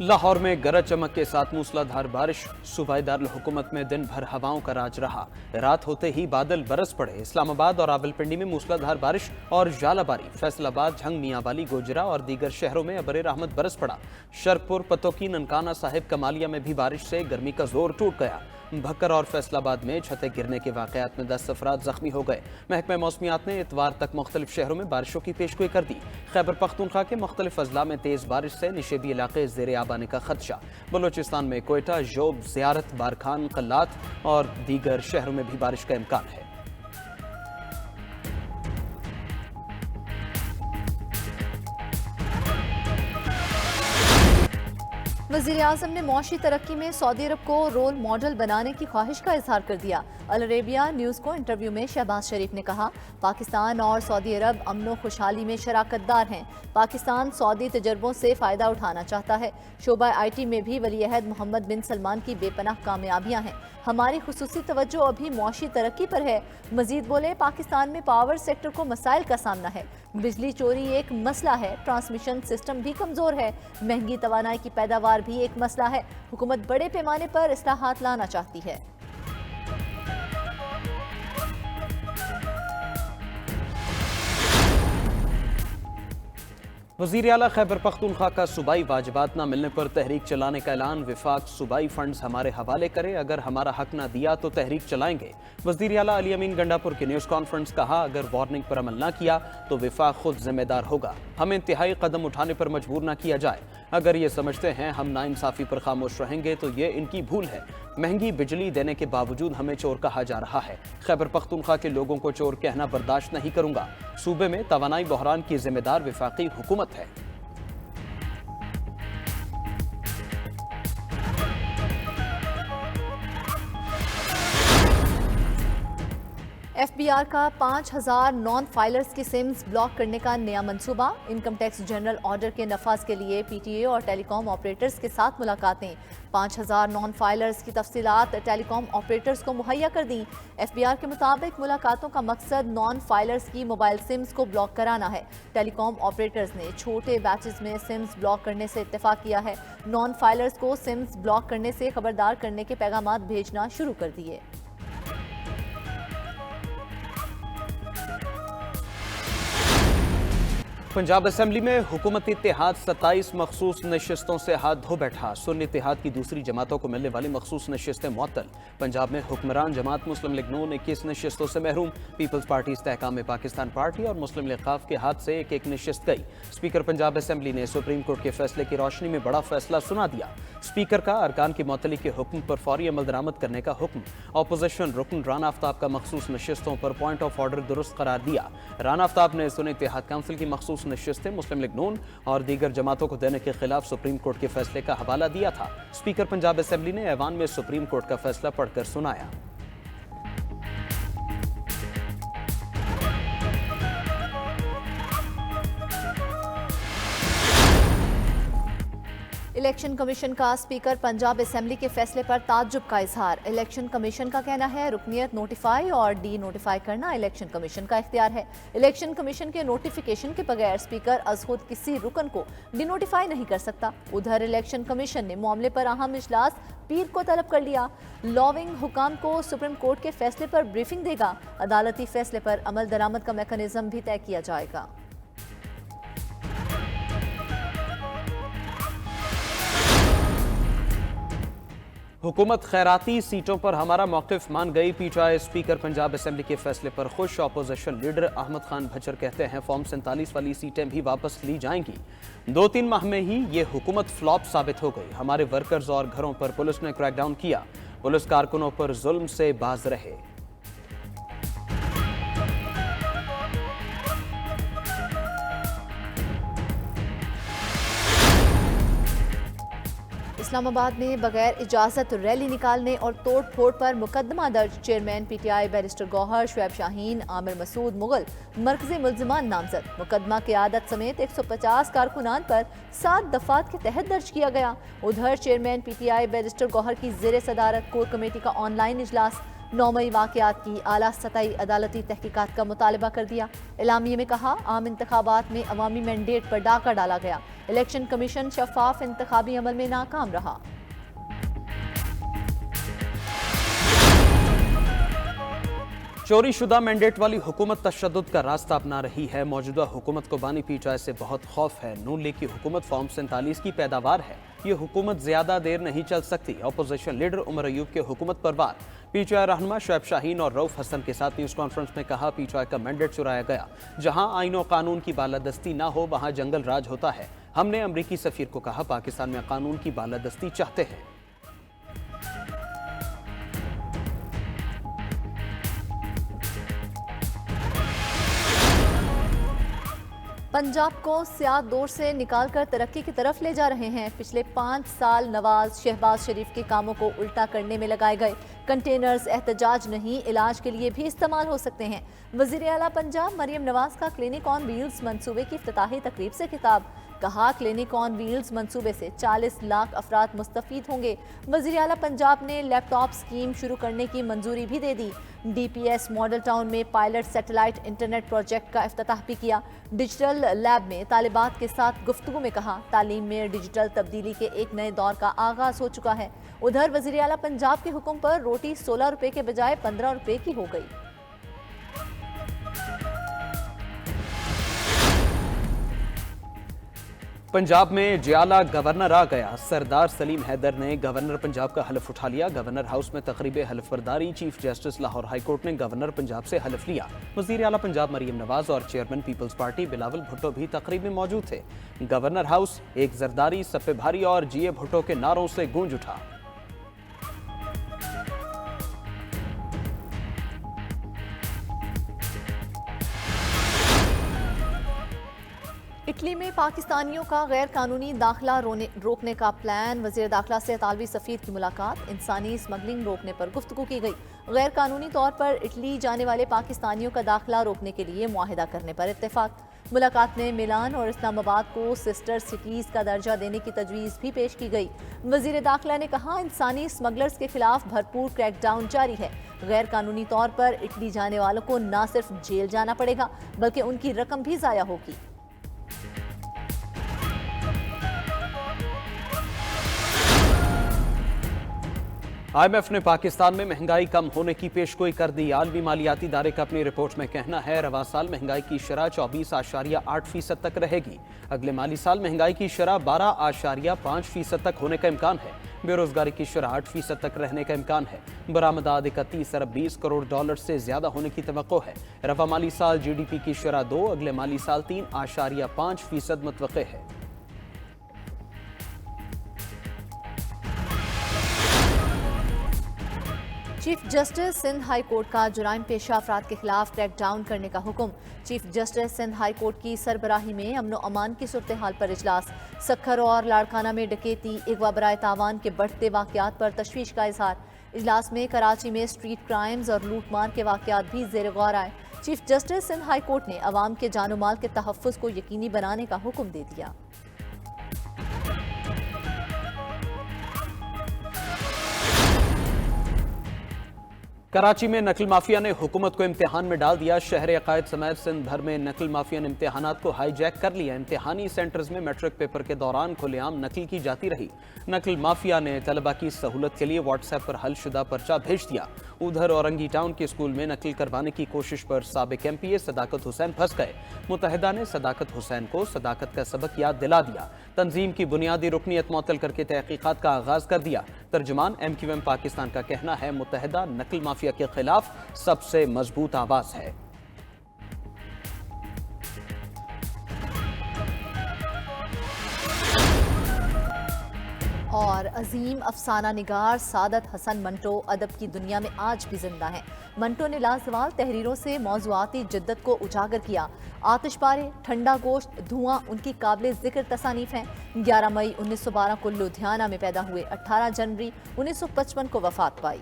लाहौर में गरज चमक के साथ मूसलाधार बारिश। सूबाई दारुल हुकूमत में दिन भर हवाओं का राज रहा। रात होते ही बादल बरस पड़े। इस्लामाबाद और रावलपिंडी में मूसलाधार बारिश और जालाबारी। फैसलाबाद, झंग, मियांवाली, गोजरा और दीगर शहरों में अबरे रहमत बरस पड़ा। शरकपुर, पतोकी, ननकाना साहिब, कमालिया में भी बारिश से गर्मी का जोर टूट गया। भक्कर और फैसलाबाद में छतें गिरने के वाकयात में 10 अफराद जख्मी हो गए। महकमा मौसमियात ने इतवार तक मुख्तलिफ शहरों में बारिशों की पेशगोई कर दी। खैबर पख्तूनख्वा के मुख्तलिफ अजला में तेज बारिश से निशेबी इलाके ज़ेरे आब आने का खदशा। बलोचिस्तान में कोयटा, जोब, ज़ियारत, बारखान, कल्लात और दीगर शहरों में भी बारिश का इम्कान है। वज़ीर-ए-आज़म ने मौशी तरक्की में सऊदी अरब को रोल मॉडल बनाने की ख्वाहिश का इजहार कर दिया। अल अरेबिया न्यूज़ को इंटरव्यू में शहबाज शरीफ ने कहा, पाकिस्तान और सऊदी अरब अमन व खुशहाली में शराकतदार हैं। पाकिस्तान सऊदी तजर्बों से फ़ायदा उठाना चाहता है। शोबा IT में भी वली-अहद मोहम्मद बिन सलमान की बेपनाह कामयाबियाँ हैं। हमारी खुसूसी तवज्जो अभी मौशी तरक्की पर है। मजीद बोले, पाकिस्तान में पावर सेक्टर को मसाइल का सामना है। बिजली चोरी एक मसला है, ट्रांसमिशन सिस्टम भी कमज़ोर है, महंगी तवानाई की पैदावार भी एक मसला है। हुकूमत बड़े पैमाने पर इस्लाहात लाना चाहती है। वज़ीर आला खैबर पख्तूनख्वा का सूबाई वाजिबात न मिलने पर तहरीक चलाने का ऐलान। विफाक सूबाई फंड्स हमारे हवाले करे, अगर हमारा हक न दिया तो तहरीक चलाएंगे। वज़ीर आला अली अमीन गंडापुर की न्यूज़ कॉन्फ्रेंस कहा, अगर वार्निंग पर अमल न किया तो विफाक खुद जिम्मेदार होगा। हमें इंतहाई कदम उठाने पर मजबूर न किया जाए। अगर ये समझते हैं हम नाइंसाफ़ी पर खामोश रहेंगे तो ये इनकी भूल है। महंगी बिजली देने के बावजूद हमें चोर कहा जा रहा है। खैबर पख्तूनख्वा के लोगों को चोर कहना बर्दाश्त नहीं करूंगा। सूबे में तवानाई बहरान की जिम्मेदार विफाकी हुकूमत है। FBR का 5000 नॉन फाइलर्स की सिम्स ब्लॉक करने का नया मंसूबा। इनकम टैक्स जनरल ऑर्डर के नफाज के लिए PTA और टेलीकॉम ऑपरेटर्स के साथ मुलाकातें। 5000 नॉन फाइलर्स की तफसीलात टेलीकॉम ऑपरेटर्स को मुहैया कर दी। FBR के मुताबिक मुलाकातों का मकसद नॉन फाइलर्स की मोबाइल सिम्स को ब्लॉक कराना है। टेलीकॉम ऑपरेटर्स ने छोटे बैचेस में सिम्स ब्लॉक करने से इत्तेफाक किया है। नॉन फाइलर्स को सिम्स ब्लॉक करने से खबरदार करने के पैगाम भेजना शुरू कर दिए। पंजाब असेंबली में हुकूमती इत्तेहाद 27 मखसूस नशिस्तों से हाथ धो बैठा। सुन्नी इत्तेहाद की दूसरी जमातों को मिलने वाली मखसूस नशिस्तें मुअत्तल। पंजाब में हुक्मरान जमात मुस्लिम लीग नून 21 नशिस्तों से महरूम। पीपल्स पार्टी, इस्तेहकाम पाकिस्तान पार्टी और मुस्लिम लीग खौफ के हाथ से एक एक नशिस्त गई। स्पीकर पंजाब असेंबली ने सुप्रीम कोर्ट के फैसले की रोशनी में बड़ा फैसला सुना दिया। स्पीकर का अरकान की मुअत्तली के हुक्म पर फौरी अमल दरामद करने का हुक्म। अपोजिशन रुकन राना आफ्ताब का मखसूस नशिस्तों पर पॉइंट ऑफ ऑर्डर दुरुस्त करार दिया। राना आफ्ताब ने सुन्नी इत्तेहाद काउंसिल की मखसूस नशिस्तें मुस्लिम लीग नून और दीगर जमातों को देने के खिलाफ सुप्रीम कोर्ट के फैसले का हवाला दिया था। स्पीकर पंजाब असेंबली ने ऐवान में सुप्रीम कोर्ट का फैसला पढ़कर सुनाया। इलेक्शन कमीशन का स्पीकर पंजाब असेंबली के फैसले पर ताज्जुब का इजहार। इलेक्शन कमीशन का कहना है, रुकनियत नोटिफाई और डी नोटिफाई करना इलेक्शन कमीशन का इख्तियार है। इलेक्शन कमीशन के नोटिफिकेशन के बगैर स्पीकर अज़-खुद किसी रुकन को डी नोटिफाई नहीं कर सकता। उधर इलेक्शन कमीशन ने मामले पर अहम इजलास पीर को तलब कर लिया। लॉविंग हुकाम को सुप्रीम कोर्ट के फैसले पर ब्रीफिंग देगा। अदालती फैसले पर अमल दरामद का मैकेनिज्म भी तय किया जाएगा। हुकूमत खैराती सीटों पर हमारा मौक़िफ़ मान गई। PTI स्पीकर पंजाब असेंबली के फैसले पर खुश। अपोजिशन लीडर अहमद खान भचर कहते हैं फॉर्म 47 वाली सीटें भी वापस ली जाएंगी। 2-3 माह में ही ये हुकूमत फ्लॉप साबित हो गई। हमारे वर्कर्स और घरों पर पुलिस ने क्रैकडाउन किया। पुलिस कारकुनों पर जुल्म से बाज रहे। इस्लामाबाद में बगैर इजाज़त रैली निकालने और तोड़ फोड़ पर मुकदमा दर्ज। Chairman PTI barrister Gohar, Shoaib Shaheen, Aamir Masood Mughal मरकजी मुल्जिमान नामजद। मुकदमा क़यादत समेत 150 कारकुनान पर 7 दफात के तहत दर्ज किया गया। उधर चेयरमैन PTI बैरिस्टर गौहर की ज़ेर सदारत कोर कमेटी का ऑनलाइन इजलास। 9 मई वाक़यात की आला सतही अदालती तहकीकात का मुतालबा कर दिया। एलामिये में कहा, आम इंतखाबात में अवामी मैंडेट पर डाका डाला गया। इलेक्शन कमीशन शफाफ इंतखाबी अमल में नाकाम रहा। चोरी शुदा मैंडेट वाली हुकूमत तशद्दुद का रास्ता अपना रही है। मौजूदा हुकूमत को बानी पीटीआई से बहुत खौफ है। नून लीग की हुकूमत फॉर्म 47 की पैदावार है। ये हुकूमत ज्यादा देर नहीं चल सकती। अपोजिशन लीडर उमर अयूब के हुकूमत पर वार। पीटीआई रहनुमा शुएब शाहीन और रऊफ हसन के साथ न्यूज कॉन्फ्रेंस में कहा, पीटीआई का मैंडेट चुराया गया। जहां आईन और कानून की बालादस्ती ना हो वहां जंगल राज होता है। हमने अमरीकी सफीर को कहा, पाकिस्तान में कानून की बालादस्ती चाहते हैं। पंजाब को सियाह दौर से निकालकर तरक्की की तरफ ले जा रहे हैं। पिछले 5 साल नवाज शहबाज शरीफ के कामों को उल्टा करने में लगाए गए। कंटेनर्स एहतजाज नहीं, इलाज के लिए भी इस्तेमाल हो सकते हैं। वज़ीर आला पंजाब मरियम नवाज का क्लिनिक ऑन व्हील्स मंसूबे की इफ्तिताही तकरीब से खिताब। कहा, क्लिनिक ऑन व्हील्स मंसूबे से 40 लाख अफराद मुस्तफीद होंगे। वज़ीर आला पंजाब ने लैपटॉप स्कीम शुरू करने की मंजूरी भी दे दी। DPS मॉडल टाउन में पायलट सैटेलाइट इंटरनेट प्रोजेक्ट का इफ्तिताह भी किया। डिजिटल लैब में तालिबात के साथ गुफ्तगू में कहा, तालीम में डिजिटल तब्दीली के एक नए दौर का आगाज हो चुका है। उधर वज़ीर आला पंजाब के हुक्म पर रोटी 16 रुपए के बजाय 15 रुपए की हो गई। पंजाब में जियाला गवर्नर आ गया। सरदार सलीम हैदर ने गवर्नर पंजाब का हलफ उठा लिया। गवर्नर हाउस में तकरीब हलफ बर्दारी। चीफ जस्टिस लाहौर हाईकोर्ट ने गवर्नर पंजाब से हलफ लिया। वज़ीर आला पंजाब मरियम नवाज और chairman peoples party Bilawal Bhutto भी तकरीब में मौजूद थे। गवर्नर हाउस एक जरदारी, सफ़े भारी और जीए भुट्टो के नारों से गूंज उठा। इटली में पाकिस्तानियों का गैर कानूनी दाखिला रोकने का प्लान। वज़ीर दाखिला से इतालवी सफ़ीर की मुलाकात। इंसानी स्मगलिंग रोकने पर गुफ्तगू की गई। गैर कानूनी तौर पर इटली जाने वाले पाकिस्तानियों का दाखिला रोकने के लिए मुआहिदा करने पर इत्तेफाक। मुलाकात में मिलान और इस्लामाबाद को सिस्टर सिटीज़ का दर्जा देने की तजवीज़ भी पेश की गई। वज़ीर दाखिला ने कहा, इंसानी स्मगलर्स के खिलाफ भरपूर क्रैकडाउन जारी है। गैर कानूनी तौर पर इटली जाने वालों को न सिर्फ जेल जाना पड़ेगा बल्कि उनकी रकम भी ज़ाया होगी। IMF ने पाकिस्तान में महंगाई कम होने की पेशगोई कर दी। आलमी मालियाती इदारे का अपनी रिपोर्ट में कहना है, रवा साल महंगाई की शरह 24.8% तक रहेगी। अगले माली साल महंगाई की शरह 12.5% तक होने का इम्कान है। बेरोजगारी की शरह 8% तक रहने का इम्कान है। बरामदात 31 अरब 20 करोड़ डॉलर से ज्यादा होने की तवक्को है। रवा माली साल GDP की शरह 2, अगले माली साल 3.5% मुतवक्के है। Chief justice Sindh high court का जुराइम पेशा अफराद के खिलाफ क्रैकडाउन करने का हुक्म। Chief justice Sindh high court की सरबराही में अमन अमान की सूरत हाल पर इजलास। सखर और लाड़काना में डकैती, अगवा बराए तावान के बढ़ते वाकयात पर तशवीश का इजहार। इजलास में कराची में स्ट्रीट क्राइम्स और लूटमार के वाकयात भी ज़ेर गौर आए। Chief justice Sindh high court ने अवाम के जानो माल के तहफ़्फ़ुज़ को यकीनी बनाने का हुक्म दे दिया। कराची में नकल माफिया ने हुकूमत को इम्तिहान में डाल दिया। शहर अकायद समेत सिंध भर में नकल माफिया ने इम्तिहानात को हाईजैक कर लिया। इम्तिहानी सेंटर्स में मैट्रिक पेपर के दौरान खुलेआम नकल की जाती रही। नकल माफिया ने तलबा की सहूलत के लिए व्हाट्सएप पर हलशुदा पर्चा भेज दिया। उधर औरंगी टाउन के स्कूल में नकल करवाने की कोशिश पर साबिक MPA सदाकत हुसैन फंस गए। मुतहदा ने सदाकत हुसैन को सदाकत का सबक याद दिला दिया। तंजीम की बुनियादी रुकनीत मुअत्तल करके तहकीकात का आगाज कर दिया। तर्जुमान MQM पाकिस्तान का कहना है, मुतहदा नकल माफिया के खिलाफ सबसे मजबूत आवाज है। और अजीम अफसाना निगार सादत हसन मंटो अदब की दुनिया में आज भी जिंदा हैं। मंटो ने लाजवाल तहरीरों से मौज़ूआती जिद्दत को उजागर किया। आतिशबारे, ठंडा गोश्त, धुआं उनकी काबिल जिक्र तसानीफ हैं। 11 मई 1912 को लुधियाना में पैदा हुए। 18 जनवरी 1955 को वफात पाई।